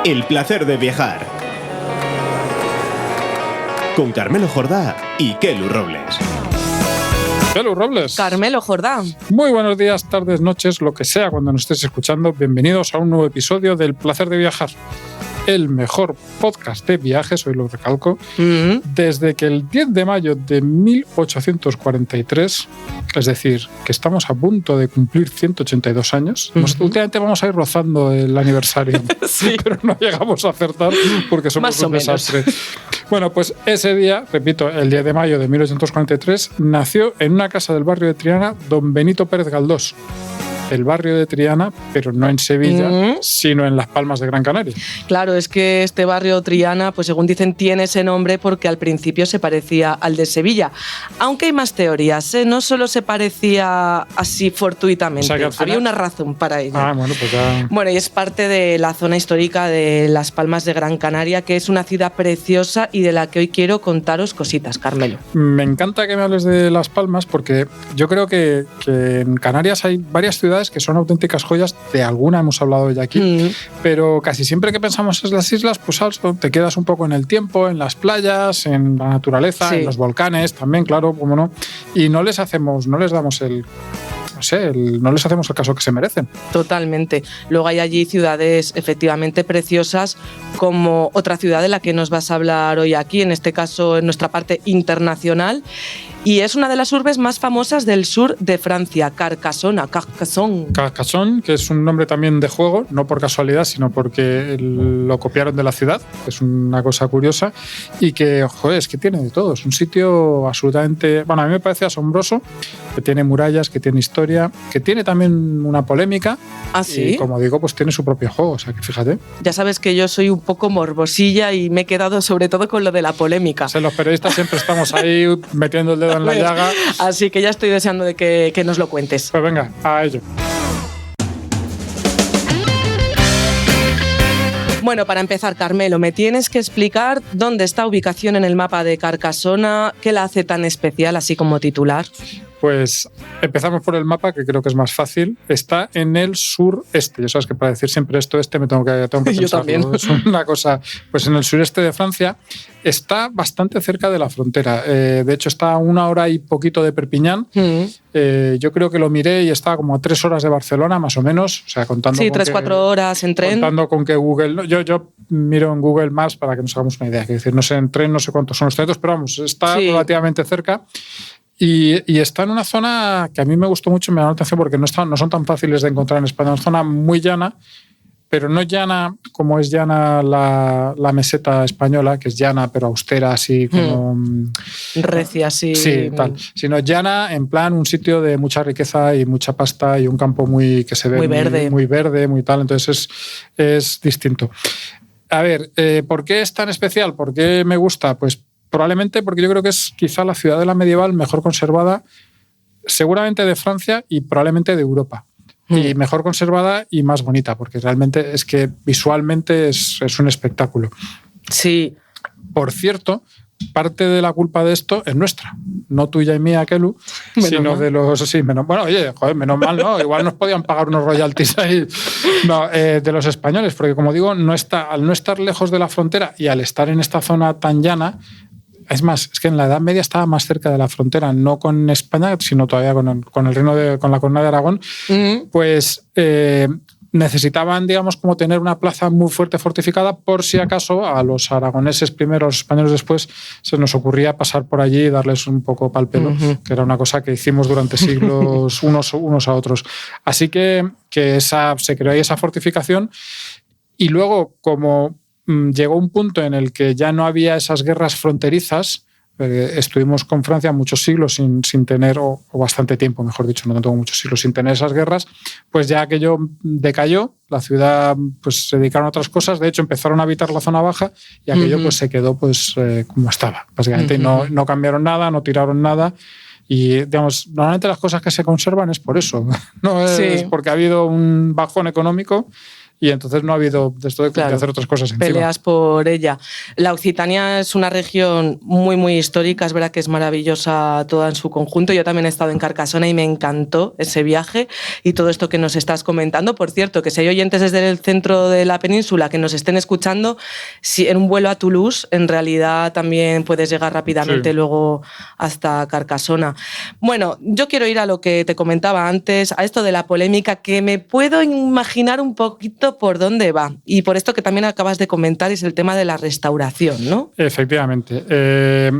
El placer de viajar. Con Carmelo Jordá y Kelu Robles. Kelu Robles. Carmelo Jordá. Muy buenos días, tardes, noches, lo que sea cuando nos estés escuchando. Bienvenidos a un nuevo episodio del Placer de Viajar. El mejor podcast de viajes, hoy lo recalco, desde que el 10 de mayo de 1843, es decir, que estamos a punto de cumplir 182 años. Últimamente vamos a ir rozando el aniversario, sí, pero no llegamos a acertar porque somos más un desastre. Bueno, pues ese día, repito, el 10 de mayo de 1843, nació en una casa del barrio de Triana don Benito Pérez Galdós. El barrio de Triana, pero no en Sevilla, sino en Las Palmas de Gran Canaria. Claro, es que este barrio Triana, pues según dicen, tiene ese nombre porque al principio se parecía al de Sevilla. Aunque hay más teorías, ¿eh? No solo se parecía así fortuitamente, o sea, había una razón para ello. Bueno, pues ya... Bueno, y es parte de la zona histórica de Las Palmas de Gran Canaria, que es una ciudad preciosa y de la que hoy quiero contaros cositas, Carmelo. Me encanta que me hables de Las Palmas porque yo creo que en Canarias hay varias ciudades que son auténticas joyas. De alguna hemos hablado ya aquí, pero casi siempre que pensamos en las islas, pues te quedas un poco en el tiempo, en las playas, en la naturaleza, en los volcanes también, claro, cómo no, y no les damos el caso que se merecen. Totalmente. Luego hay allí ciudades efectivamente preciosas, como otra ciudad de la que nos vas a hablar hoy aquí, en este caso en nuestra parte internacional, y es una de las urbes más famosas del sur de Francia, Carcassonne, que es un nombre también de juego, no por casualidad, sino porque lo copiaron de la ciudad, que es una cosa curiosa, y que, joder, es que tiene de todo. Es un sitio absolutamente... Bueno, a mí me parece asombroso, que tiene murallas, que tiene historia, que tiene también una polémica. ¿Ah, sí? Y, como digo, pues tiene su propio juego, o sea, que fíjate. Ya sabes que yo soy un poco morbosilla y me he quedado sobre todo con lo de la polémica. O sea, los periodistas siempre estamos ahí metiendo el dedo en la llaga. Así que ya estoy deseando de que nos lo cuentes. Pues venga, a ello. Bueno, para empezar, Carmelo, me tienes que explicar dónde está ubicación en el mapa de Carcassonne, qué la hace tan especial, así como titular. Pues empezamos por el mapa, que creo que es más fácil. Está en el sureste. Ya sabes que para decir siempre esto-este me tengo que Yo también. Es una cosa. Pues en el sureste de Francia está bastante cerca de la frontera. De hecho, está a 1 hora y poquito de Perpiñán. Yo creo que lo miré y está como a 3 horas de Barcelona, más o menos. O sea, contando. Sí, 3-4 horas en tren. Contando con que Google... Yo miro en Google Maps para que nos hagamos una idea. Es decir, no sé en tren, no sé cuántos son los trayectos, pero vamos, está relativamente cerca. Y está en una zona que a mí me gustó mucho, me llamó la atención porque no son tan fáciles de encontrar en España. Una zona muy llana, pero no llana como es llana la meseta española, que es llana pero austera, así como... Recia, así. Sí, tal. Sino llana en plan un sitio de mucha riqueza y mucha pasta y un campo que se ve muy verde. Muy verde, muy tal. Entonces es distinto. A ver, ¿por qué es tan especial? ¿Por qué me gusta? Pues probablemente porque yo creo que es quizá la ciudadela medieval mejor conservada, seguramente de Francia y probablemente de Europa. Y mejor conservada y más bonita, porque realmente es que visualmente es un espectáculo. Sí. Por cierto, parte de la culpa de esto es nuestra, no tuya y mía, Kelu, sino de los... Sí, menos mal, ¿no? Igual nos podían pagar unos royalties ahí. No, de los españoles, porque como digo, al no estar lejos de la frontera y al estar en esta zona tan llana, es más, es que en la Edad Media estaba más cerca de la frontera, no con España, sino todavía con la Corona de Aragón, pues necesitaban, digamos, como tener una plaza muy fuerte fortificada por si acaso a los aragoneses primero, a los españoles después, se nos ocurría pasar por allí y darles un poco pal pelo, que era una cosa que hicimos durante siglos unos a otros. Así que se creó ahí esa fortificación y luego, como llegó un punto en el que ya no había esas guerras fronterizas. Estuvimos con Francia muchos siglos sin tener, o bastante tiempo, mejor dicho, no tengo muchos siglos sin tener esas guerras, pues ya aquello decayó, la ciudad pues se dedicaron a otras cosas, de hecho empezaron a habitar la zona baja y aquello pues se quedó pues como estaba, básicamente, y no cambiaron nada, no tiraron nada. Y, digamos, normalmente las cosas que se conservan es por eso, no es porque ha habido un bajón económico y entonces no ha habido de esto de hacer otras cosas encima. Peleas por ella. La Occitania es una región muy, muy histórica, es verdad que es maravillosa toda en su conjunto. Yo también he estado en Carcassona y me encantó ese viaje y todo esto que nos estás comentando. Por cierto, que si hay oyentes desde el centro de la península que nos estén escuchando, si en un vuelo a Toulouse, en realidad también puedes llegar rápidamente luego hasta Carcassona. Bueno, yo quiero ir a lo que te comentaba antes, a esto de la polémica, que me puedo imaginar un poquito por dónde va. Y por esto que también acabas de comentar es el tema de la restauración, ¿no? Efectivamente.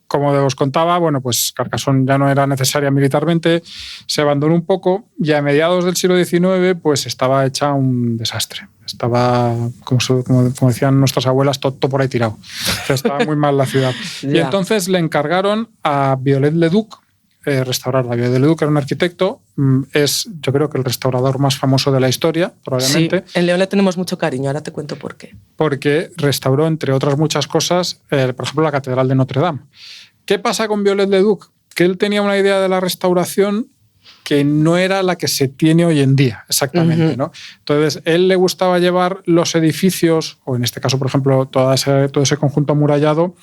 Como os contaba, bueno, pues Carcassonne ya no era necesaria militarmente, se abandonó un poco y a mediados del siglo XIX pues estaba hecha un desastre. Estaba, como decían nuestras abuelas, todo por ahí tirado. O sea, estaba muy mal la ciudad. Y entonces le encargaron a Viollet-le-Duc restaurarla. Viollet-le-Duc era un arquitecto, es yo creo que el restaurador más famoso de la historia, probablemente. Sí, en León le tenemos mucho cariño, ahora te cuento por qué. Porque restauró, entre otras muchas cosas, por ejemplo, la Catedral de Notre Dame. ¿Qué pasa con Viollet-le-Duc? Que él tenía una idea de la restauración que no era la que se tiene hoy en día, exactamente, ¿no? Entonces, él le gustaba llevar los edificios, o en este caso, por ejemplo, todo ese conjunto amurallado,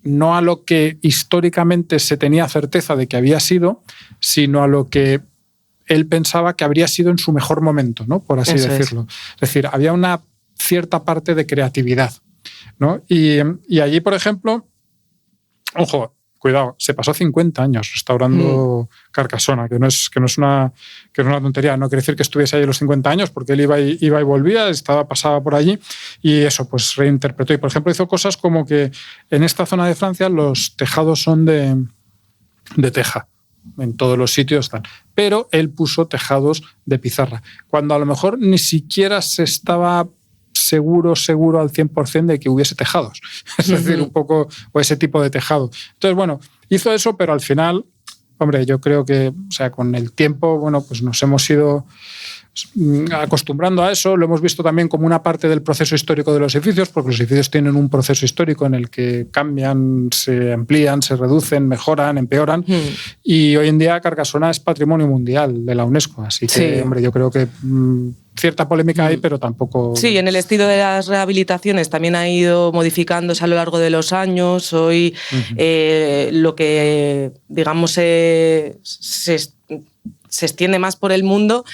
no a lo que históricamente se tenía certeza de que había sido, sino a lo que él pensaba que habría sido en su mejor momento, ¿no? Por así decirlo. Es decir, había una cierta parte de creatividad, ¿no? Y allí, por ejemplo, ojo, cuidado, se pasó 50 años restaurando Carcassona, que no es una tontería. No quiere decir que estuviese ahí los 50 años, porque él iba y volvía, pasaba por allí y eso, pues reinterpretó. Y, por ejemplo, hizo cosas como que en esta zona de Francia los tejados son de teja, en todos los sitios están. Pero él puso tejados de pizarra, cuando a lo mejor ni siquiera se estaba seguro al 100% de que hubiese tejados. Es decir, un poco, o ese tipo de tejado. Entonces, bueno, hizo eso, pero al final, hombre, yo creo que, o sea, con el tiempo, bueno, pues nos hemos ido acostumbrando a eso. Lo hemos visto también como una parte del proceso histórico de los edificios, porque los edificios tienen un proceso histórico en el que cambian, se amplían, se reducen, mejoran, empeoran. Y hoy en día Carcassona es patrimonio mundial de la UNESCO. Así que, hombre, yo creo que cierta polémica hay, pero tampoco... Sí, en el estilo de las rehabilitaciones también ha ido modificándose a lo largo de los años. Hoy lo que, digamos, se extiende más por el mundo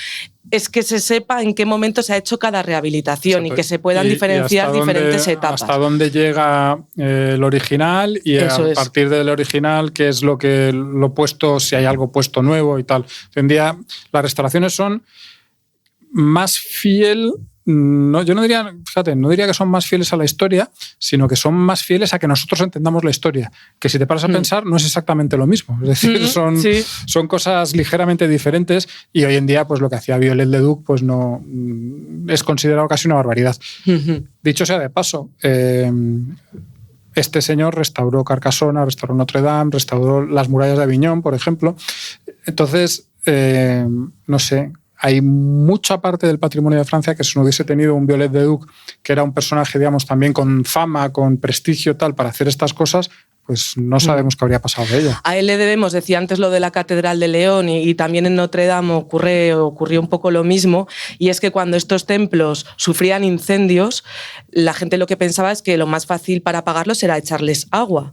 es que se sepa en qué momento se ha hecho cada rehabilitación. Exacto. Y que se puedan diferenciar diferentes etapas. Hasta dónde llega el original y a partir del original qué es lo puesto, si hay algo puesto nuevo y tal. Hoy en día las restauraciones son más fiel, no, yo no diría, fíjate, no diría que son más fieles a la historia, sino que son más fieles a que nosotros entendamos la historia. Que si te paras a pensar, no es exactamente lo mismo. Es decir, son cosas ligeramente diferentes y hoy en día, pues lo que hacía Viollet-le-Duc, pues no es considerado casi una barbaridad. Dicho sea de paso, este señor restauró Carcassona, restauró Notre Dame, restauró las murallas de Aviñón, por ejemplo. Entonces, no sé, hay mucha parte del patrimonio de Francia que si no hubiese tenido un Viollet-le-Duc, que era un personaje, digamos, también con fama, con prestigio, tal, para hacer estas cosas, pues no sabemos qué habría pasado de ella. A él le debemos, decía antes lo de la Catedral de León y también en Notre Dame ocurrió un poco lo mismo, y es que cuando estos templos sufrían incendios, la gente lo que pensaba es que lo más fácil para apagarlos era echarles agua.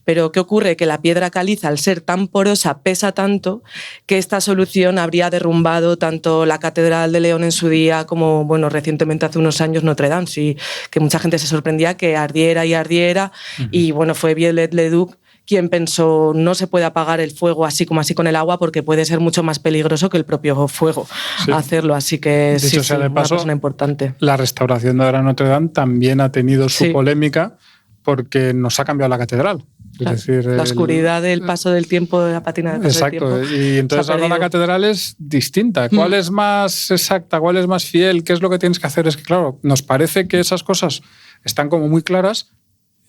Pero ¿qué ocurre? Que la piedra caliza, al ser tan porosa, pesa tanto que esta solución habría derrumbado tanto la Catedral de León en su día como, bueno, recientemente hace unos años Notre Dame, sí, que mucha gente se sorprendía que ardiera y ardiera. Y bueno, fue Viollet-le-Duc quien pensó no se puede apagar el fuego así como así con el agua porque puede ser mucho más peligroso que el propio fuego hacerlo. Así que sí, de paso, una persona importante. La restauración de ahora Notre Dame también ha tenido su polémica porque nos ha cambiado la catedral. Claro, es decir, la oscuridad del paso del tiempo, de la patina del paso del tiempo. Exacto, y entonces ahora la catedral es distinta. ¿Cuál es más exacta? ¿Cuál es más fiel? ¿Qué es lo que tienes que hacer? Es que, claro, nos parece que esas cosas están como muy claras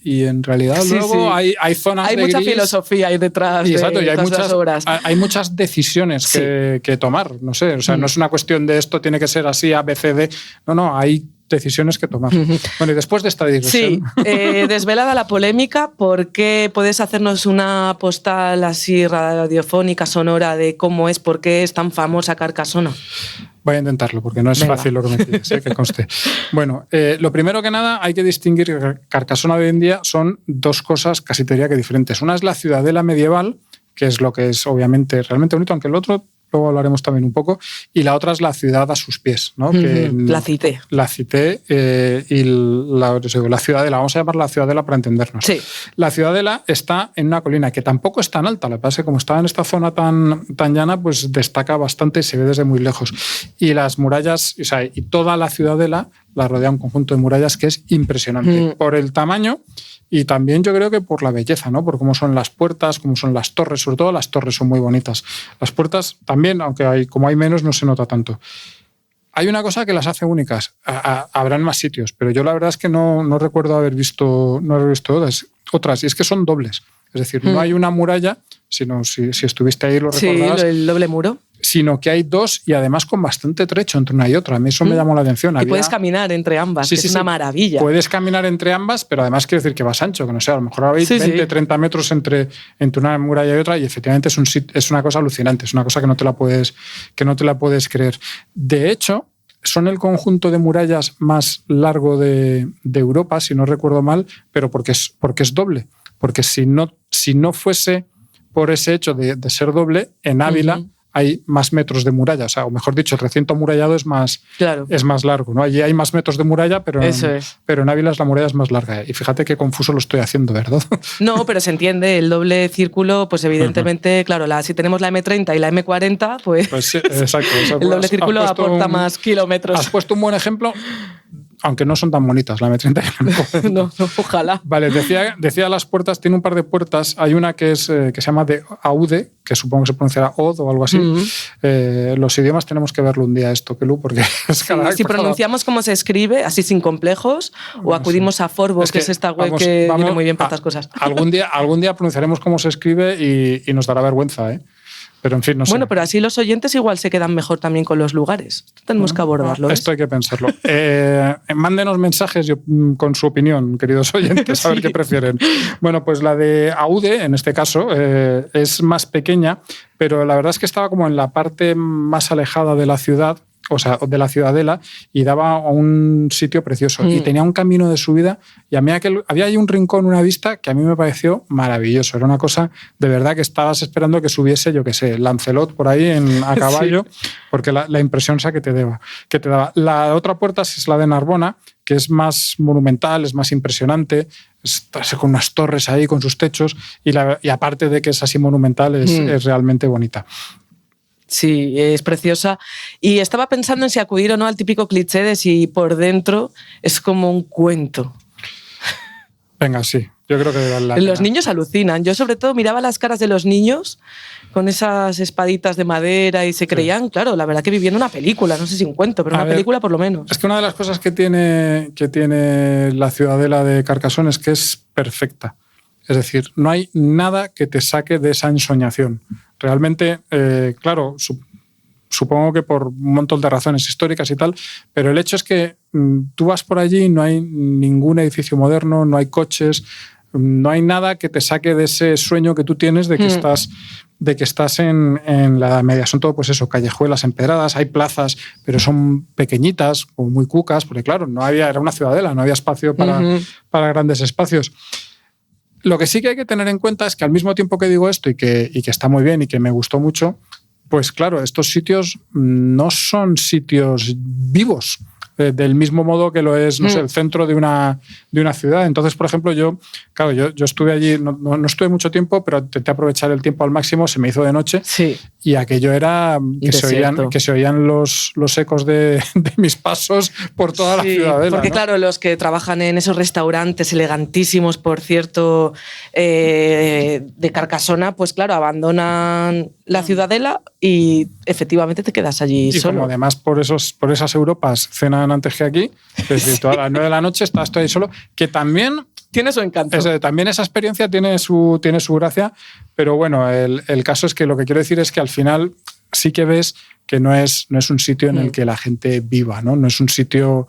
y en realidad luego hay zonas de gris. Hay mucha filosofía ahí detrás de las obras. Hay muchas decisiones que tomar, no sé. O sea, no es una cuestión de esto tiene que ser así, A, B, C, D. No, hay decisiones que tomar. Bueno, y después de esta digresión... Sí, desvelada la polémica, ¿por qué puedes hacernos una postal así radiofónica, sonora, de cómo es, por qué es tan famosa Carcasona? Voy a intentarlo, porque no es fácil lo que me pides, que conste. Bueno, lo primero que nada hay que distinguir que Carcasona de hoy en día son dos cosas casi te diría que diferentes. Una es la ciudadela medieval, que es lo que es obviamente realmente bonito, aunque el otro luego hablaremos también un poco, y la otra es la ciudad a sus pies, ¿no? Que la cité. La cité y la ciudadela, vamos a llamarla la ciudadela para entendernos. Sí. La ciudadela está en una colina que tampoco es tan alta, lo que pasa es que como está en esta zona tan llana, pues destaca bastante y se ve desde muy lejos. Y las murallas, o sea, y toda la ciudadela la rodea un conjunto de murallas que es impresionante. Por el tamaño y también yo creo que por la belleza, ¿no? Por cómo son las puertas, cómo son las torres, sobre todo las torres son muy bonitas. Las puertas también, aunque como hay menos, no se nota tanto. Hay una cosa que las hace únicas. Habrán más sitios, pero yo la verdad es que no recuerdo haber visto otras, y es que son dobles. Es decir, no hay una muralla, sino si estuviste ahí lo recordarás. Sí, el doble muro. Sino que hay dos y además con bastante trecho entre una y otra. A mí eso me llamó la atención. Y puedes caminar entre ambas, que es una maravilla. Puedes caminar entre ambas, pero además quiere decir que vas ancho, que no sé, a lo mejor habéis 30 metros entre una muralla y otra, y efectivamente es una cosa alucinante, es una cosa que no te la puedes creer. De hecho, son el conjunto de murallas más largo de Europa, si no recuerdo mal, pero porque es doble. Porque si no fuese por ese hecho de ser doble, en Ávila hay más metros de muralla, o sea, o mejor dicho, el recinto amurallado es más largo, ¿no? Allí hay más metros de muralla, pero en Ávila la muralla es más larga. Y fíjate qué confuso lo estoy haciendo, ¿verdad? No, pero se entiende, el doble círculo, pues evidentemente, claro, si tenemos la M30 y la M40, pues sí, exacto. El doble círculo aporta más kilómetros. Has puesto un buen ejemplo, aunque no son tan bonitas, la M30 y la M40. No, ojalá. Vale, decía las puertas, tiene un par de puertas. Hay una que se llama de Aude, que supongo que se pronunciará Od o algo así. Los idiomas tenemos que verlo un día esto, Kelu, porque es cada... Si pronunciamos cómo se escribe, así sin complejos, o acudimos a Forvo, que es esta web que viene muy bien para estas cosas. Algún día pronunciaremos cómo se escribe y nos dará vergüenza, ¿eh? Pero en fin, no sé. Bueno, pero así los oyentes igual se quedan mejor también con los lugares. Tenemos que abordarlo. Esto hay que pensarlo. Mándenos mensajes con su opinión, queridos oyentes, a ver qué prefieren. Bueno, pues la de Aude, en este caso, es más pequeña, pero la verdad es que estaba como en la parte más alejada de la ciudad, o sea, de la ciudadela, y daba a un sitio precioso. Y tenía un camino de subida, y a mí había ahí un rincón, una vista, que a mí me pareció maravilloso. Era una cosa, de verdad, que estabas esperando que subiese, yo qué sé, Lancelot por ahí a caballo, porque la impresión esa que te daba. La otra puerta es la de Narbona, que es más monumental, es más impresionante, está con unas torres ahí, con sus techos, y aparte de que es así monumental, es realmente bonita. Sí, es preciosa. Y estaba pensando en si acudir o no al típico cliché de si por dentro es como un cuento. Venga, sí. Yo creo que los niños alucinan. Yo sobre todo miraba las caras de los niños con esas espaditas de madera y se creían, claro, la verdad que viviendo una película, no sé si un cuento, pero una película por lo menos. Es que una de las cosas que tiene la ciudadela de Carcassonne es que es perfecta. Es decir, no hay nada que te saque de esa ensoñación. Realmente, claro, supongo que por un montón de razones históricas y tal, pero el hecho es que tú vas por allí y no hay ningún edificio moderno, no hay coches, no hay nada que te saque de ese sueño que tú tienes de que estás en la Edad Media. Son todo, pues eso, callejuelas empedradas, hay plazas, pero son pequeñitas, como muy cucas, porque claro, era una ciudadela, no había espacio para grandes espacios. Lo que sí que hay que tener en cuenta es que al mismo tiempo que digo esto y que está muy bien y que me gustó mucho, pues claro, estos sitios no son sitios vivos, del mismo modo que lo es, no sé, el centro de una ciudad. Entonces, por ejemplo, yo estuve allí, no estuve mucho tiempo, pero intenté aprovechar el tiempo al máximo, se me hizo de noche, y aquello era que se oían los ecos de mis pasos por toda la ciudadela. Porque, ¿no? Claro, los que trabajan en esos restaurantes elegantísimos, por cierto, de Carcasona, pues claro, abandonan la ciudadela y efectivamente te quedas allí solo. Y como además por esas Europas cenan antes que aquí, es decir, a las 9 de la noche estás tú ahí solo, que también tiene su encanto. También esa experiencia tiene su gracia, pero bueno, el caso es que lo que quiero decir es que al final sí que ves que no es un sitio en el que la gente viva, ¿no? No es un sitio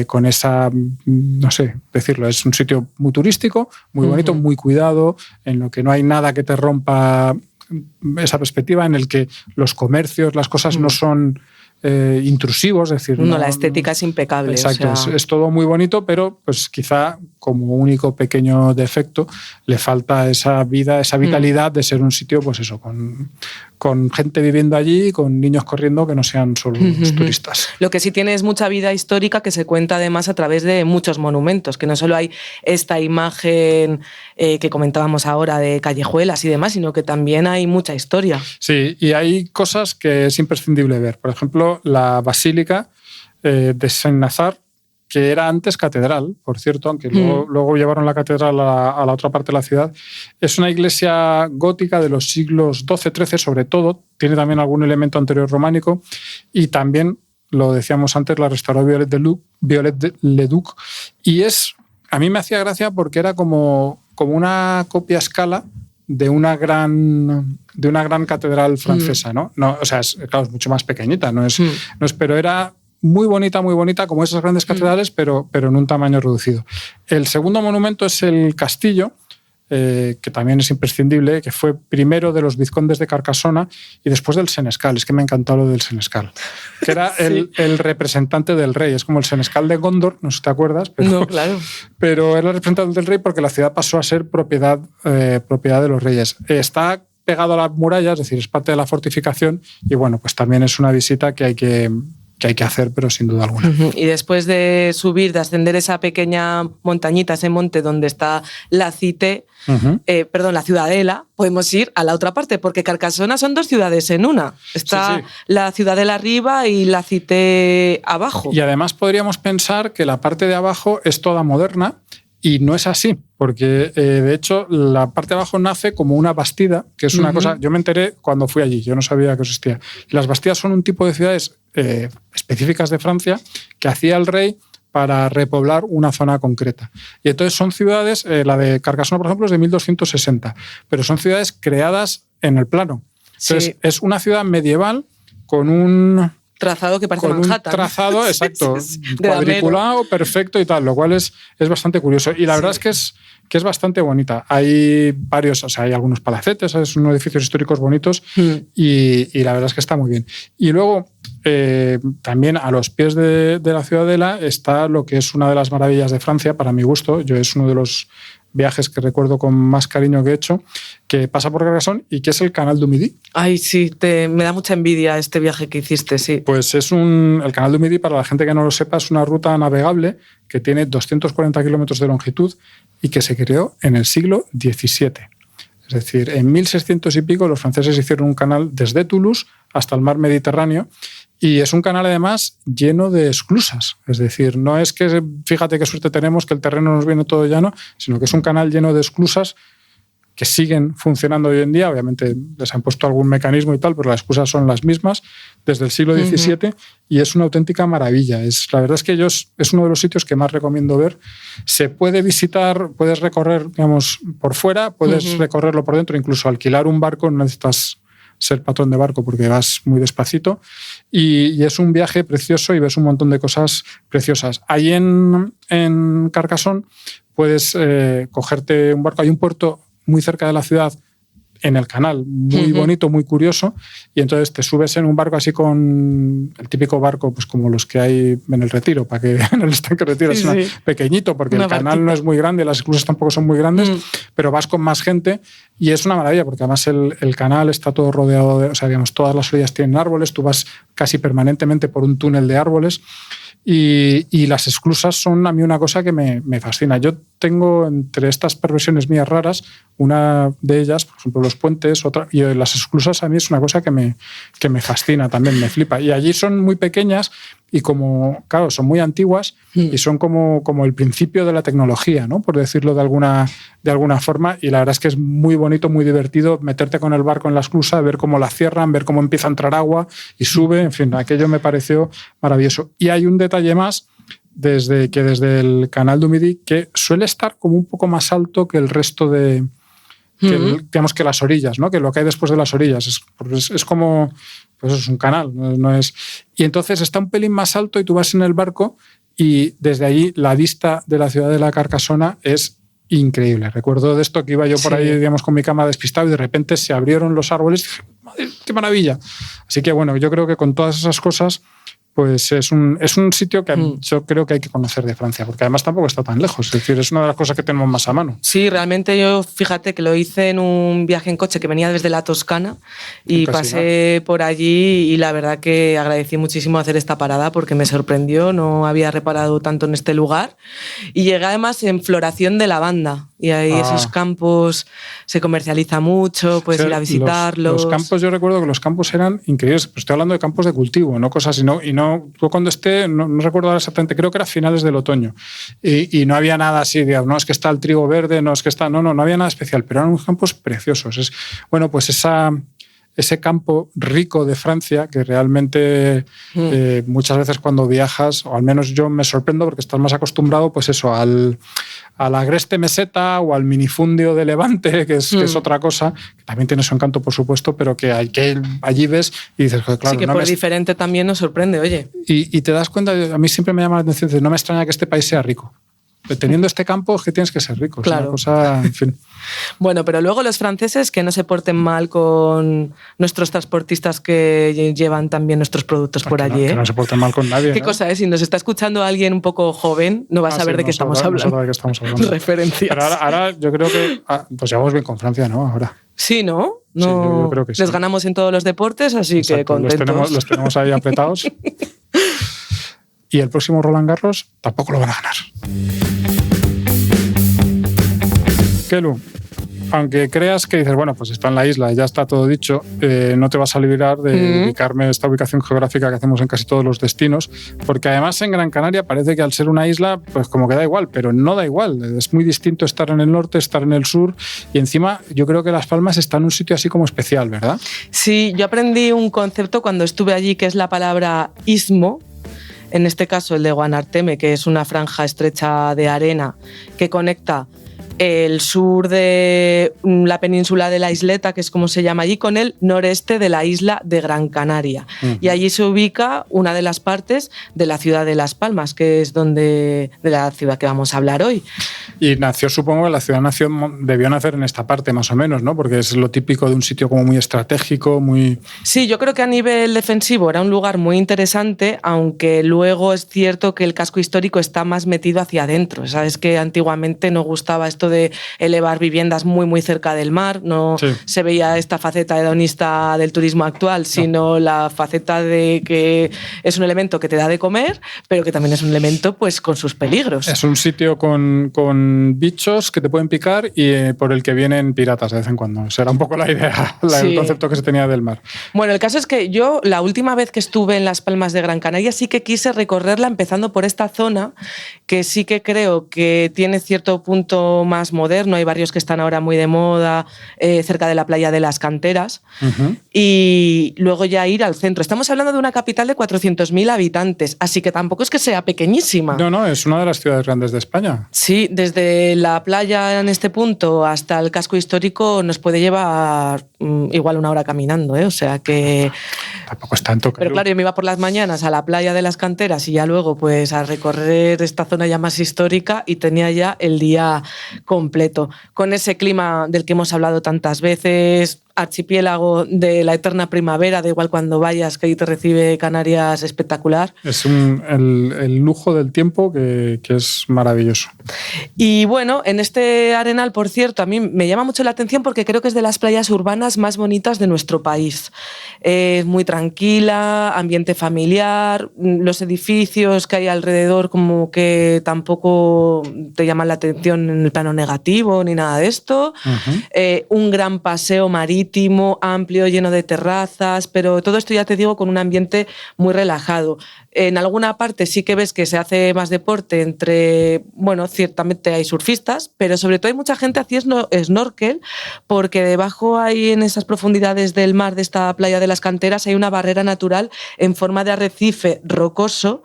con esa, no sé decirlo, es un sitio muy turístico, muy bonito, muy cuidado, en lo que no hay nada que te rompa esa perspectiva, en el que los comercios, las cosas no son intrusivos, es decir... No, la estética es impecable. Exacto, o sea... es todo muy bonito, pero pues quizá como único pequeño defecto le falta esa vida, esa vitalidad de ser un sitio, pues eso, con gente viviendo allí, con niños corriendo, que no sean solo los turistas. Lo que sí tiene es mucha vida histórica que se cuenta además a través de muchos monumentos, que no solo hay esta imagen que comentábamos ahora de callejuelas y demás, sino que también hay mucha historia. Sí, y hay cosas que es imprescindible ver. Por ejemplo, la Basílica de Saint-Nazar, que era antes catedral, por cierto, aunque luego llevaron la catedral a la otra parte de la ciudad. Es una iglesia gótica de los siglos XII-XIII, sobre todo. Tiene también algún elemento anterior románico. Y también, lo decíamos antes, la restauró Viollet-le-Duc. Y a mí me hacía gracia porque era como una copia a escala de una gran catedral francesa, ¿no? No, o sea, claro, es mucho más pequeñita, no es, pero era muy bonita, como esas grandes catedrales, pero en un tamaño reducido. El segundo monumento es el castillo, que también es imprescindible, que fue primero de los vizcondes de Carcassona y después del senescal. Es que me ha encantado lo del senescal, que era el representante del rey. Es como el senescal de Gondor, no sé si te acuerdas, pero, no, claro. Pero era el representante del rey porque la ciudad pasó a ser propiedad de los reyes. Está pegado a la muralla, es decir, es parte de la fortificación y bueno, pues también es una visita que hay que hacer, pero sin duda alguna. Y después de subir, de ascender esa pequeña montañita, ese monte donde está la Cité, la Ciudadela, podemos ir a la otra parte, porque Carcassona son dos ciudades en una. Está la Ciudadela arriba y la Cité abajo. Y además podríamos pensar que la parte de abajo es toda moderna, y no es así, porque de hecho la parte de abajo nace como una bastida, que es una cosa... Yo me enteré cuando fui allí, yo no sabía que existía. Las bastidas son un tipo de ciudades específicas de Francia que hacía el rey para repoblar una zona concreta. Y entonces son ciudades, la de Carcassona, por ejemplo, es de 1260, pero son ciudades creadas en el plano. Entonces es una ciudad medieval con un... trazado que parece con Manhattan. Un trazado, exacto, cuadriculado, perfecto y tal, lo cual es bastante curioso. Y la verdad es que es bastante bonita. Hay varios, o sea, hay algunos palacetes, son unos edificios históricos bonitos y la verdad es que está muy bien. Y luego, también a los pies de la Ciudadela está lo que es una de las maravillas de Francia, para mi gusto. Es uno de los viajes que recuerdo con más cariño que he hecho, que pasa por Carcassonne y que es el Canal du Midi. Ay, sí, me da mucha envidia este viaje que hiciste, sí. Pues el Canal du Midi, para la gente que no lo sepa, es una ruta navegable que tiene 240 kilómetros de longitud y que se creó en el siglo XVII. Es decir, en 1600 y pico los franceses hicieron un canal desde Toulouse hasta el mar Mediterráneo. Y es un canal, además, lleno de esclusas. Es decir, no es que, fíjate qué suerte tenemos, que el terreno nos viene todo llano, sino que es un canal lleno de esclusas que siguen funcionando hoy en día. Obviamente les han puesto algún mecanismo y tal, pero las esclusas son las mismas desde el siglo XVII y es una auténtica maravilla. La verdad es que es uno de los sitios que más recomiendo ver. Se puede visitar, puedes recorrer, digamos, por fuera, puedes recorrerlo por dentro, incluso alquilar un barco, no necesitas ser patrón de barco porque vas muy despacito y es un viaje precioso y ves un montón de cosas preciosas. Ahí en Carcassonne puedes cogerte un barco, hay un puerto muy cerca de la ciudad en el canal, muy bonito, muy curioso, y entonces te subes en un barco así con el típico barco, pues como los que hay en el Retiro, para que en el estanque Retiro es pequeñito, porque el canal no es muy grande, las esclusas tampoco son muy grandes, pero vas con más gente y es una maravilla, porque además el canal está todo rodeado de, o sea, digamos, todas las orillas tienen árboles, tú vas casi permanentemente por un túnel de árboles. Y las esclusas son a mí una cosa que me fascina. Yo tengo entre estas perversiones mías raras, una de ellas, por ejemplo, los puentes, otra, y las esclusas a mí es una cosa que me fascina también, me flipa. Y allí son muy pequeñas y como, claro, son muy antiguas y son como el principio de la tecnología, ¿no? Por decirlo de alguna forma. Y la verdad es que es muy bonito, muy divertido meterte con el barco en la esclusa, ver cómo la cierran, ver cómo empieza a entrar agua y sube. En fin, aquello me pareció maravilloso. Y hay un detalle más desde el Canal du Midi que suele estar como un poco más alto que el resto digamos que las orillas, ¿no? Que lo que hay después de las orillas. Es como pues es un canal, no es... Y entonces está un pelín más alto y tú vas en el barco y desde allí la vista de la ciudad de la Carcasona es increíble. Recuerdo de esto que iba yo por ahí, digamos, con mi cama despistado y de repente se abrieron los árboles y dije, ¡madre, qué maravilla! Así que bueno, yo creo que con todas esas cosas pues es un sitio que yo creo que hay que conocer de Francia, porque además tampoco está tan lejos, es decir, es una de las cosas que tenemos más a mano. Sí, realmente yo, fíjate que lo hice en un viaje en coche que venía desde la Toscana y pasé por allí y la verdad que agradecí muchísimo hacer esta parada porque me sorprendió, no había reparado tanto en este lugar y llegué además en floración de lavanda y ahí esos campos se comercializa mucho, puedes ir a visitarlos. Los campos, yo recuerdo que los campos eran increíbles, pues estoy hablando de campos de cultivo, no cosas, y no yo cuando no recuerdo ahora exactamente, creo que era finales del otoño y no había nada así, digamos, no es que está el trigo verde, no es que está, no había nada especial, pero eran unos campos preciosos. Bueno, pues ese campo rico de Francia que realmente muchas veces cuando viajas, o al menos yo me sorprendo porque estás más acostumbrado pues eso, a la agreste meseta o al minifundio de Levante, que es otra cosa, que también tiene su encanto por supuesto, pero que allí ves y dices, claro, sí, que por diferente también nos sorprende, oye. Y te das cuenta, a mí siempre me llama la atención, no me extraña que este país sea rico. Teniendo este campo es que tienes que ser rico. Claro. Es una cosa, en fin. Bueno, pero luego los franceses que no se porten mal con nuestros transportistas que llevan también nuestros productos por allí. Que no se porten mal con nadie. ¿Qué cosa es? Si nos está escuchando alguien un poco joven, no va a saber de qué estamos hablando. De qué estamos hablando. Referencias. Pero ahora yo creo que pues llevamos bien con Francia, ¿no? Ahora. Sí, ¿no? Sí, yo creo que sí. Les ganamos en todos los deportes, así Exacto, que contentos. Los tenemos ahí apretados. Y el próximo Roland Garros tampoco lo van a ganar. Kelu, aunque creas que dices, bueno, pues está en la isla y ya está todo dicho, no te vas a librar de dedicarme a esta ubicación geográfica que hacemos en casi todos los destinos, porque además en Gran Canaria parece que al ser una isla, pues como que da igual, pero no da igual. Es muy distinto estar en el norte, estar en el sur, y encima yo creo que Las Palmas está en un sitio así como especial, ¿verdad? Sí, yo aprendí un concepto cuando estuve allí, que es la palabra istmo. En este caso el de Guanarteme, que es una franja estrecha de arena que conecta el sur de la península de la Isleta, que es como se llama allí, con el noreste de la isla de Gran Canaria. Y allí se ubica una de las partes de la ciudad de Las Palmas, que es de la ciudad que vamos a hablar hoy. Y nació, supongo que la ciudad debió nacer en esta parte más o menos, ¿no? Porque es lo típico de un sitio como muy estratégico, muy... Sí, yo creo que a nivel defensivo era un lugar muy interesante, aunque luego es cierto que el casco histórico está más metido hacia adentro. Sabes que antiguamente no gustaba esto de elevar viviendas muy muy cerca del mar, no se veía esta faceta hedonista del turismo actual, sino la faceta de que es un elemento que te da de comer, pero que también es un elemento pues con sus peligros. Es un sitio con bichos que te pueden picar y por el que vienen piratas de vez en cuando. Será un poco la idea, el concepto que se tenía del mar. Bueno, el caso es que yo la última vez que estuve en Las Palmas de Gran Canaria sí que quise recorrerla empezando por esta zona, que sí que creo que tiene cierto punto más moderno. Hay barrios que están ahora muy de moda, cerca de la playa de las Canteras, y luego ya ir al centro. Estamos hablando de una capital de 400.000 habitantes, así que tampoco es que sea pequeñísima. No, es una de las ciudades grandes de España. Sí, desde la playa en este punto hasta el casco histórico nos puede llevar igual una hora caminando, o sea que... Tampoco es tanto. Pero claro, yo me iba por las mañanas a la playa de las Canteras y ya luego pues a recorrer esta zona ya más histórica y tenía ya el día completo, con ese clima del que hemos hablado tantas veces, archipiélago de la eterna primavera, da igual cuando vayas, que ahí te recibe Canarias espectacular. Es el lujo del tiempo que es maravilloso. Y bueno, en este arenal, por cierto, a mí me llama mucho la atención porque creo que es de las playas urbanas más bonitas de nuestro país. Es muy tranquila, ambiente familiar, los edificios que hay alrededor como que tampoco te llaman la atención en el plano negativo ni nada de esto. Un gran paseo marítimo amplio, lleno de terrazas, pero todo esto ya te digo con un ambiente muy relajado. En alguna parte sí que ves que se hace más deporte bueno, ciertamente hay surfistas, pero sobre todo hay mucha gente haciendo snorkel, porque debajo hay en esas profundidades del mar de esta playa de las Canteras hay una barrera natural en forma de arrecife rocoso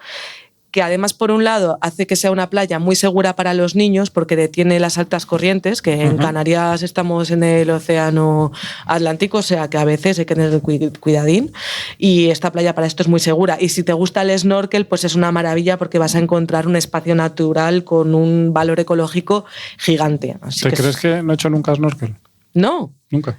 que además, por un lado, hace que sea una playa muy segura para los niños porque detiene las altas corrientes, que en Canarias estamos en el océano Atlántico, o sea que a veces hay que tener cuidadín, y esta playa para esto es muy segura. Y si te gusta el snorkel, pues es una maravilla porque vas a encontrar un espacio natural con un valor ecológico gigante. Así ¿Te crees que no he hecho nunca snorkel? No. Nunca.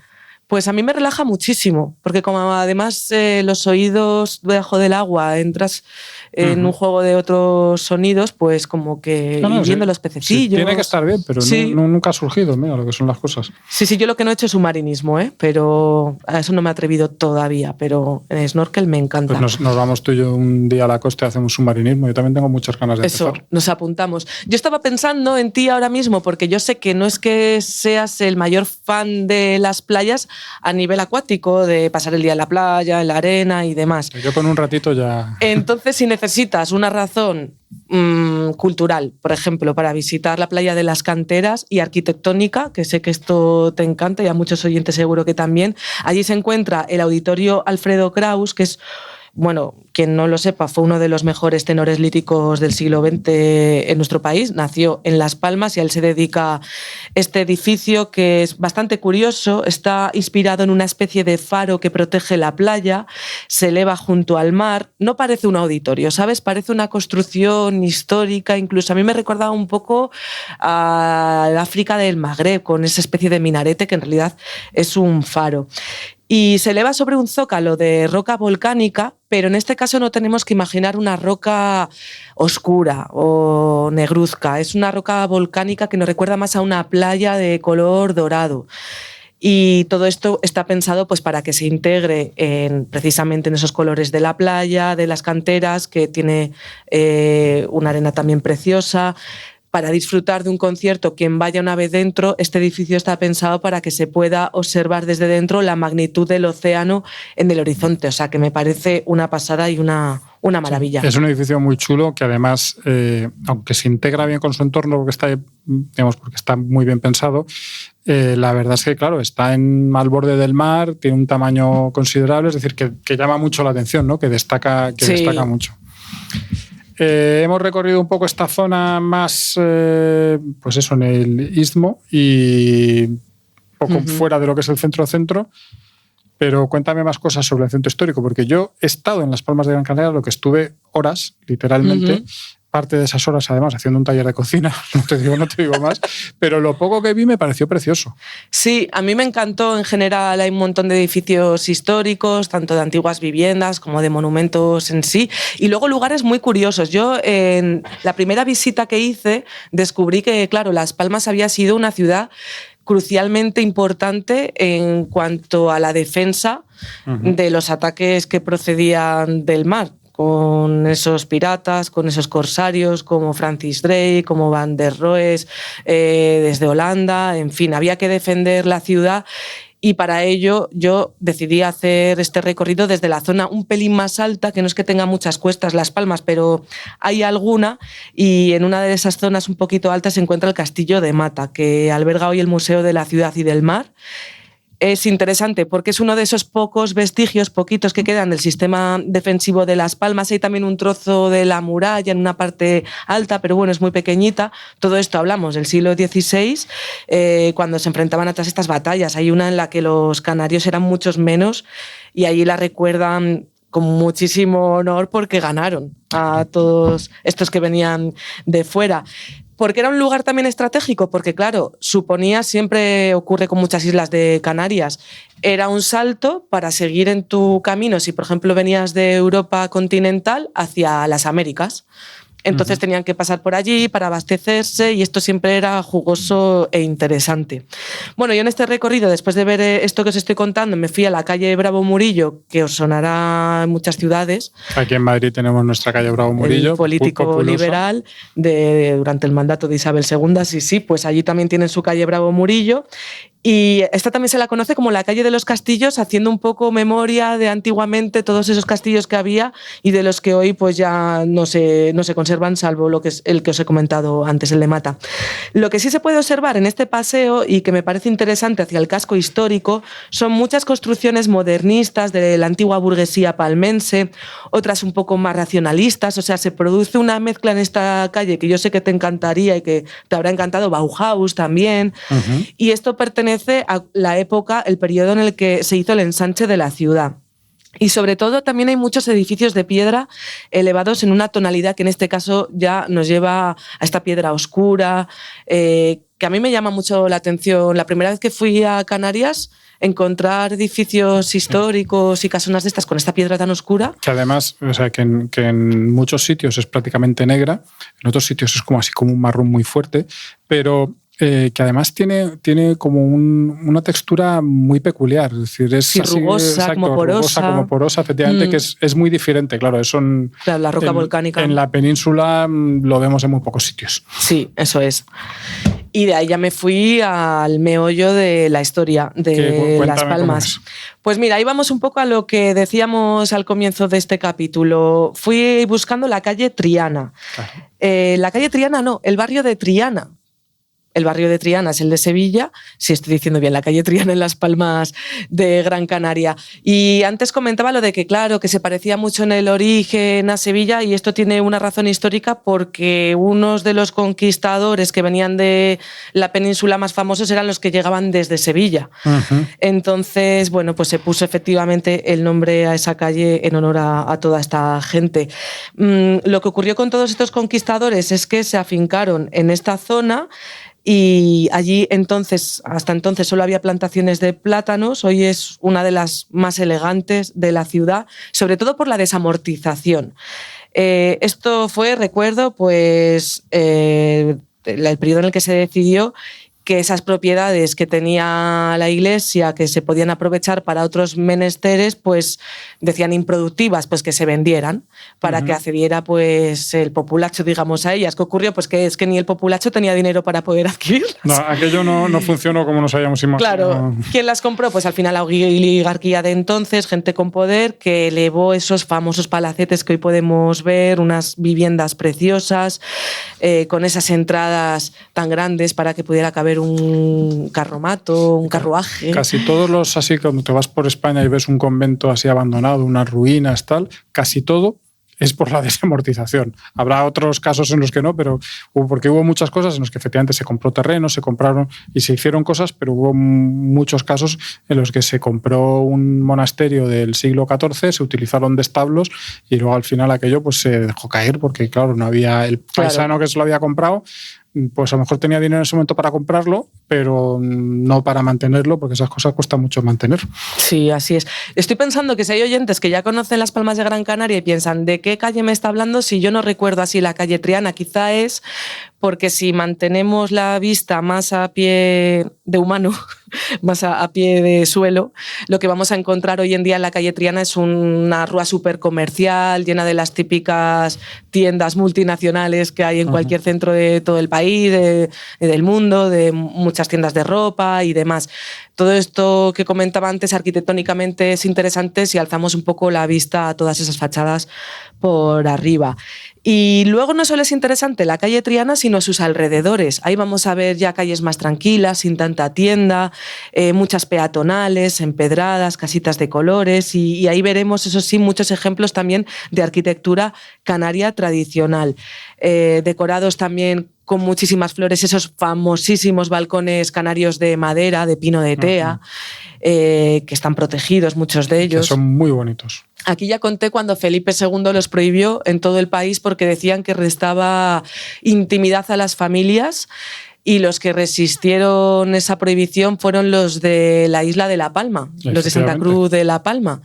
Pues a mí me relaja muchísimo, porque como además los oídos debajo del agua entras en un juego de otros sonidos, pues como que viendo los pececillos. Sí, tiene que estar bien, pero nunca ha surgido, mira lo que son las cosas. Sí, yo lo que no he hecho es submarinismo, pero a eso no me he atrevido todavía, pero en snorkel me encanta. Pues nos vamos tú y yo un día a la costa y hacemos submarinismo. Yo también tengo muchas ganas de empezar. Eso, nos apuntamos. Yo estaba pensando en ti ahora mismo, porque yo sé que no es que seas el mayor fan de las playas a nivel acuático, de pasar el día en la playa, en la arena y demás. Yo con un ratito ya... Entonces, si necesitas una razón cultural, por ejemplo, para visitar la playa de las Canteras, y arquitectónica, que sé que esto te encanta y a muchos oyentes seguro que también, allí se encuentra el Auditorio Alfredo Kraus, que es, bueno, quien no lo sepa, fue uno de los mejores tenores líricos del siglo XX en nuestro país. Nació en Las Palmas y a él se dedica este edificio, que es bastante curioso. Está inspirado en una especie de faro que protege la playa, se eleva junto al mar. No parece un auditorio, ¿sabes? Parece una construcción histórica. Incluso a mí me recordaba un poco a África del Magreb, con esa especie de minarete que en realidad es un faro. Y se eleva sobre un zócalo de roca volcánica, pero en este caso no tenemos que imaginar una roca oscura o negruzca. Es una roca volcánica que nos recuerda más a una playa de color dorado. Y todo esto está pensado pues para que se integre precisamente en esos colores de la playa, de las canteras, que tiene una arena también preciosa. Para disfrutar de un concierto, quien vaya una vez dentro, este edificio está pensado para que se pueda observar desde dentro la magnitud del océano en el horizonte. O sea, que me parece una pasada y una maravilla. Sí, es un edificio muy chulo que además, aunque se integra bien con su entorno, porque está muy bien pensado, la verdad es que, claro, está al borde del mar, tiene un tamaño considerable, es decir, que llama mucho la atención, ¿no? Que destaca mucho. Hemos recorrido un poco esta zona más, pues eso, en el istmo y un poco fuera de lo que es el centro-centro, pero cuéntame más cosas sobre el centro histórico, porque yo he estado en Las Palmas de Gran Canaria, lo que estuve horas, literalmente, parte de esas horas además haciendo un taller de cocina, no te digo más, pero lo poco que vi me pareció precioso. Sí, a mí me encantó. En general hay un montón de edificios históricos, tanto de antiguas viviendas como de monumentos en sí, y luego lugares muy curiosos. Yo en la primera visita que hice descubrí que, claro, Las Palmas había sido una ciudad crucialmente importante en cuanto a la defensa de los ataques que procedían del mar, con esos piratas, con esos corsarios como Francis Drake, como Van der Rohe, desde Holanda. En fin, había que defender la ciudad. Y para ello yo decidí hacer este recorrido desde la zona un pelín más alta, que no es que tenga muchas cuestas Las Palmas, pero hay alguna, y en una de esas zonas un poquito altas se encuentra el Castillo de Mata, que alberga hoy el Museo de la Ciudad y del Mar. Es interesante porque es uno de esos pocos vestigios, poquitos, que quedan del sistema defensivo de Las Palmas. Hay también un trozo de la muralla en una parte alta, pero bueno, es muy pequeñita. Todo esto hablamos del siglo XVI, cuando se enfrentaban a todas estas batallas. Hay una en la que los canarios eran muchos menos y allí la recuerdan con muchísimo honor porque ganaron a todos estos que venían de fuera. ¿Por qué era un lugar también estratégico? Porque, claro, suponía, siempre ocurre con muchas islas de Canarias, era un salto para seguir en tu camino, si por ejemplo venías de Europa continental hacia las Américas. Entonces tenían que pasar por allí para abastecerse y esto siempre era jugoso e interesante. Bueno, yo en este recorrido, después de ver esto que os estoy contando, me fui a la calle Bravo Murillo, que os sonará en muchas ciudades. Aquí en Madrid tenemos nuestra calle Bravo Murillo. El político liberal durante el mandato de Isabel II, sí, pues allí también tienen su calle Bravo Murillo. Y esta también se la conoce como la calle de los castillos, haciendo un poco memoria de antiguamente todos esos castillos que había y de los que hoy pues ya no se conservan, salvo lo que es el que os he comentado antes, el de Mata. Lo que sí se puede observar en este paseo y que me parece interesante hacia el casco histórico son muchas construcciones modernistas de la antigua burguesía palmense, otras un poco más racionalistas, o sea, se produce una mezcla en esta calle que yo sé que te encantaría y que te habrá encantado, Bauhaus también, y esto pertenece a la época, el periodo en el que se hizo el ensanche de la ciudad. Y sobre todo también hay muchos edificios de piedra elevados en una tonalidad que en este caso ya nos lleva a esta piedra oscura, que a mí me llama mucho la atención. La primera vez que fui a Canarias, encontrar edificios históricos y casonas de estas con esta piedra tan oscura. Que además, o sea, que en muchos sitios es prácticamente negra, en otros sitios es como así como un marrón muy fuerte, pero que además tiene como una textura muy peculiar, es decir, es así, rugosa, exacto, como porosa, efectivamente, que es muy diferente, claro, eso claro, la roca volcánica. En la península lo vemos en muy pocos sitios. Sí, eso es. Y de ahí ya me fui al meollo de la historia de Las Palmas. Pues mira, ahí vamos un poco a lo que decíamos al comienzo de este capítulo. Fui buscando la calle Triana. Claro. La calle Triana no, el barrio de Triana. El barrio de Triana es el de Sevilla, si estoy diciendo bien, la calle Triana en Las Palmas de Gran Canaria. Y antes comentaba lo de que, claro, que se parecía mucho en el origen a Sevilla, y esto tiene una razón histórica porque unos de los conquistadores que venían de la península más famosos eran los que llegaban desde Sevilla. Entonces, bueno, pues se puso efectivamente el nombre a esa calle en honor a toda esta gente. Lo que ocurrió con todos estos conquistadores es que se afincaron en esta zona. Y allí hasta entonces solo había plantaciones de plátanos. Hoy es una de las más elegantes de la ciudad, sobre todo por la desamortización. Esto fue, recuerdo, pues el periodo en el que se decidió que esas propiedades que tenía la iglesia, que se podían aprovechar para otros menesteres, pues decían improductivas, pues que se vendieran para que accediera pues el populacho, digamos, a ellas. ¿Qué ocurrió? Pues que es que ni el populacho tenía dinero para poder adquirirlas. No, aquello no funcionó como nos habíamos imaginado. Claro. ¿Quién las compró? Pues al final la oligarquía de entonces, gente con poder, que elevó esos famosos palacetes que hoy podemos ver, unas viviendas preciosas, con esas entradas tan grandes para que pudiera caber un carromato, un carruaje. Casi todos los, así cuando te vas por España y ves un convento así abandonado, unas ruinas, tal, casi todo es por la desamortización. Habrá otros casos en los que no, pero porque hubo muchas cosas en los que efectivamente se compró terreno, se compraron y se hicieron cosas, pero hubo muchos casos en los que se compró un monasterio del siglo XIV, se utilizaron de establos y luego al final aquello pues se dejó caer porque, claro, no había el paisano que se lo había comprado. Pues a lo mejor tenía dinero en ese momento para comprarlo, pero no para mantenerlo, porque esas cosas cuestan mucho mantener. Sí, así es. Estoy pensando que si hay oyentes que ya conocen Las Palmas de Gran Canaria y piensan, ¿de qué calle me está hablando? Si yo no recuerdo así la calle Triana, quizá es porque si mantenemos la vista más a pie de humano, más a pie de suelo, lo que vamos a encontrar hoy en día en la calle Triana es una rúa súper comercial, llena de las típicas tiendas multinacionales que hay en cualquier centro de todo el país, del mundo, de muchas tiendas de ropa y demás. Todo esto que comentaba antes arquitectónicamente es interesante si alzamos un poco la vista a todas esas fachadas por arriba. Y luego no solo es interesante la calle Triana, sino sus alrededores. Ahí vamos a ver ya calles más tranquilas, sin tanta tienda, muchas peatonales, empedradas, casitas de colores, y ahí veremos, eso sí, muchos ejemplos también de arquitectura canaria tradicional. Decorados también con muchísimas flores, esos famosísimos balcones canarios de madera, de pino de tea, que están protegidos, muchos de ellos. Que son muy bonitos. Aquí ya conté cuando Felipe II los prohibió en todo el país porque decían que restaba intimidad a las familias, y los que resistieron esa prohibición fueron los de la isla de La Palma, los de Santa Cruz de La Palma.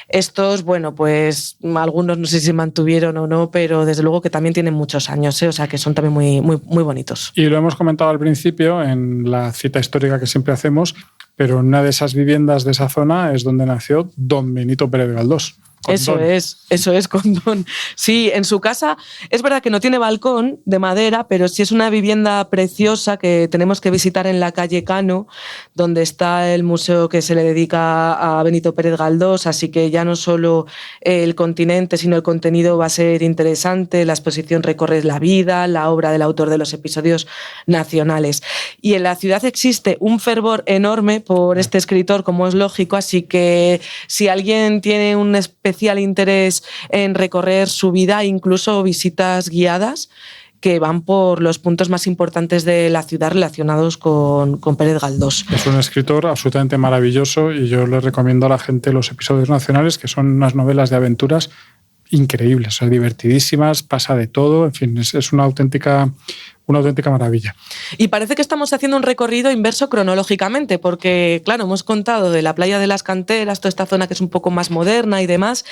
Estos, bueno, pues algunos no sé si se mantuvieron o no, pero desde luego que también tienen muchos años, o sea que son también muy, muy, muy bonitos. Y lo hemos comentado al principio en la cita histórica que siempre hacemos, pero una de esas viviendas de esa zona es donde nació don Benito Pérez Galdós. Eso es, condón. Sí, en su casa es verdad que no tiene balcón de madera, pero sí es una vivienda preciosa que tenemos que visitar en la calle Cano, donde está el museo que se le dedica a Benito Pérez Galdós, así que ya no solo el continente, sino el contenido va a ser interesante. La exposición recorre la vida, la obra del autor de los episodios nacionales. Y en la ciudad existe un fervor enorme por este escritor, como es lógico, así que si alguien tiene un especial interés en recorrer su vida, incluso visitas guiadas que van por los puntos más importantes de la ciudad relacionados con Pérez Galdós. Es un escritor absolutamente maravilloso y yo le recomiendo a la gente los episodios nacionales, que son unas novelas de aventuras increíbles, son divertidísimas, pasa de todo, en fin, es una auténtica maravilla. Y parece que estamos haciendo un recorrido inverso cronológicamente, porque, claro, hemos contado de la playa de las Canteras, toda esta zona que es un poco más moderna y demás,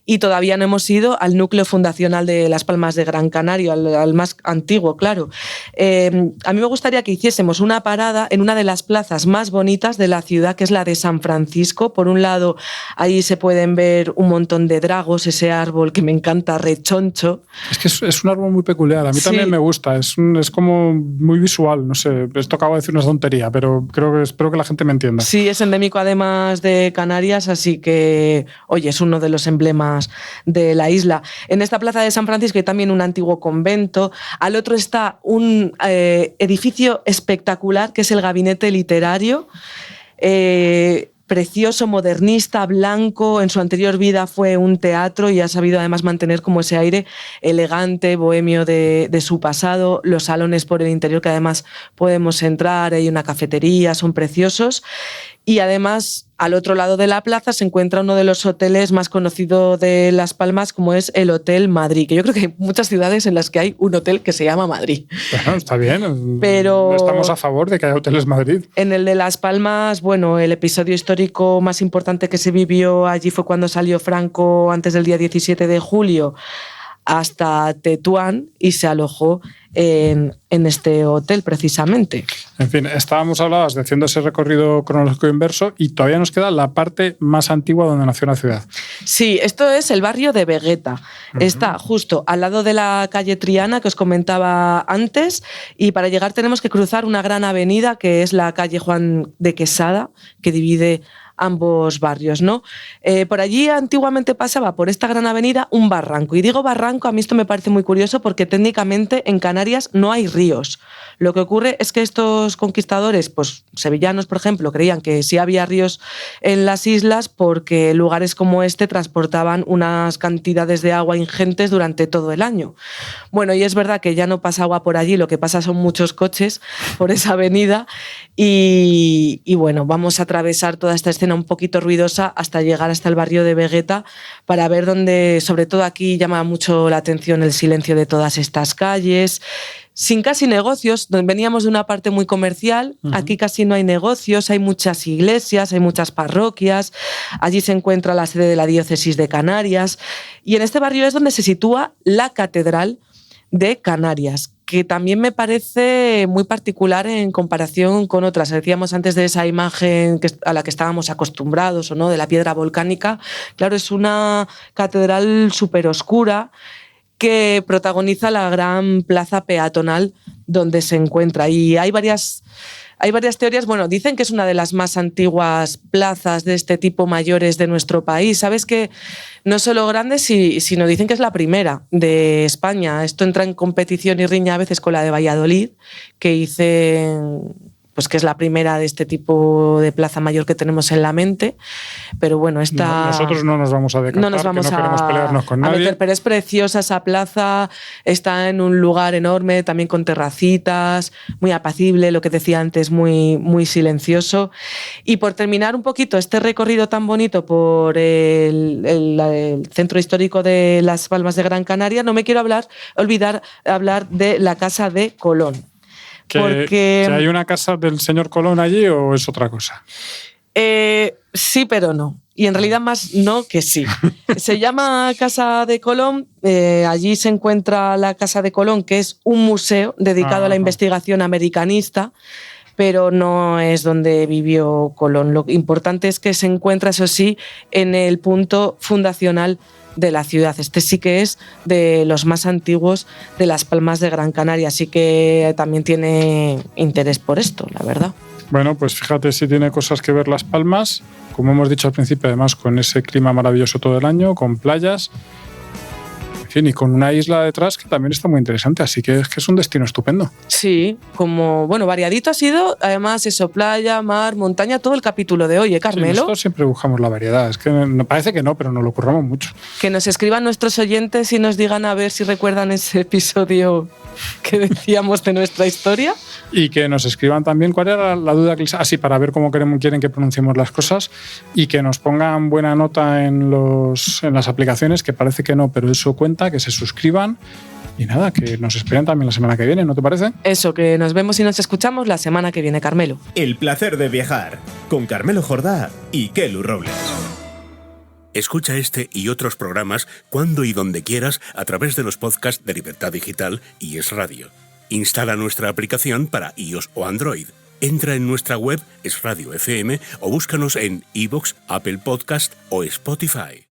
y todavía no hemos ido al núcleo fundacional de Las Palmas de Gran Canaria, al más antiguo, claro. A mí me gustaría que hiciésemos una parada en una de las plazas más bonitas de la ciudad, que es la de San Francisco. Por un lado, ahí se pueden ver un montón de dragos, ese árbol que me encanta, rechoncho. Es que es un árbol muy peculiar, a mí también me gusta, es como muy visual, no sé, esto acabo de decir una tontería, pero espero que la gente me entienda. Sí, es endémico además de Canarias, así que, oye, es uno de los emblemas de la isla. En esta plaza de San Francisco hay también un antiguo convento, al otro está un edificio espectacular que es el Gabinete Literario, precioso, modernista, blanco. En su anterior vida fue un teatro y ha sabido además mantener como ese aire elegante, bohemio de su pasado. Los salones por el interior que además podemos entrar, hay una cafetería, son preciosos. Y además, al otro lado de la plaza se encuentra uno de los hoteles más conocidos de Las Palmas, como es el Hotel Madrid, que yo creo que hay muchas ciudades en las que hay un hotel que se llama Madrid. Bueno, está bien, pero estamos a favor de que haya hoteles Madrid. En el de Las Palmas, bueno, el episodio histórico más importante que se vivió allí fue cuando salió Franco antes del día 17 de julio hasta Tetuán y se alojó en este hotel precisamente. En fin, estábamos habladas de haciendo ese recorrido cronológico inverso y todavía nos queda la parte más antigua donde nació la ciudad. Sí, esto es el barrio de Vegueta. Está justo al lado de la calle Triana que os comentaba antes, y para llegar tenemos que cruzar una gran avenida que es la calle Juan de Quesada, que divide ambos barrios, ¿no? Por allí antiguamente pasaba por esta gran avenida un barranco. Y digo barranco, a mí esto me parece muy curioso porque técnicamente en Canarias no hay ríos. Lo que ocurre es que estos conquistadores, pues sevillanos, por ejemplo, creían que sí había ríos en las islas porque lugares como este transportaban unas cantidades de agua ingentes durante todo el año. Bueno, y es verdad que ya no pasa agua por allí, lo que pasa son muchos coches por esa avenida y bueno, vamos a atravesar toda esta escena un poquito ruidosa hasta llegar hasta el barrio de Vegueta para ver donde, sobre todo aquí, llama mucho la atención el silencio de todas estas calles, sin casi negocios. Veníamos de una parte muy comercial, aquí casi no hay negocios, hay muchas iglesias, hay muchas parroquias, allí se encuentra la sede de la diócesis de Canarias y en este barrio es donde se sitúa la Catedral de Canarias, que también me parece muy particular en comparación con otras. Decíamos antes de esa imagen a la que estábamos acostumbrados, ¿o no?, de la piedra volcánica. Claro, es una catedral súper oscura que protagoniza la gran plaza peatonal donde se encuentra. Y hay varias teorías. Bueno, dicen que es una de las más antiguas plazas de este tipo mayores de nuestro país. Sabes que no solo grandes, sino dicen que es la primera de España. Esto entra en competición y riña a veces con la de Valladolid, que dicen pues que es la primera de este tipo de plaza mayor que tenemos en la mente, pero bueno, nosotros no nos vamos a decantar, no queremos pelearnos con nadie. Pero es preciosa esa plaza, está en un lugar enorme, también con terracitas, muy apacible, lo que decía antes, muy, muy silencioso. Y por terminar un poquito este recorrido tan bonito por el centro histórico de Las Palmas de Gran Canaria, no me quiero olvidar hablar de la Casa de Colón. ¿Que hay una casa del señor Colón allí o es otra cosa? Sí, pero no. Y en realidad más no que sí. Se llama Casa de Colón. Allí se encuentra la Casa de Colón, que es un museo dedicado a la investigación americanista. pero no es donde vivió Colón. Lo importante es que se encuentra, eso sí, en el punto fundacional de la ciudad. Este sí que es de los más antiguos de Las Palmas de Gran Canaria, así que también tiene interés por esto, la verdad. Bueno, pues fíjate si tiene cosas que ver Las Palmas, como hemos dicho al principio, además con ese clima maravilloso todo el año, con playas, en fin, y con una isla detrás que también está muy interesante, así que es un destino estupendo. Sí, como, bueno, variadito ha sido, además eso, playa, mar, montaña, todo el capítulo de hoy, Carmelo. Sí, nosotros siempre buscamos la variedad, es que me parece que no, pero nos lo curramos mucho. Que nos escriban nuestros oyentes y nos digan a ver si recuerdan ese episodio que decíamos de nuestra historia. Y que nos escriban también cuál era la duda que les... Así, para ver cómo quieren que pronunciemos las cosas, y que nos pongan buena nota en las aplicaciones, que parece que no, pero eso cuenta, que se suscriban. Y nada, que nos esperen también la semana que viene, ¿no te parece? Eso, que nos vemos y nos escuchamos la semana que viene, Carmelo. El placer de viajar, con Carmelo Jordá y Kelu Robles. Escucha este y otros programas cuando y donde quieras a través de los podcasts de Libertad Digital y Es Radio. Instala nuestra aplicación para iOS o Android. Entra en nuestra web Es Radio FM o búscanos en iVoox, Apple Podcast o Spotify.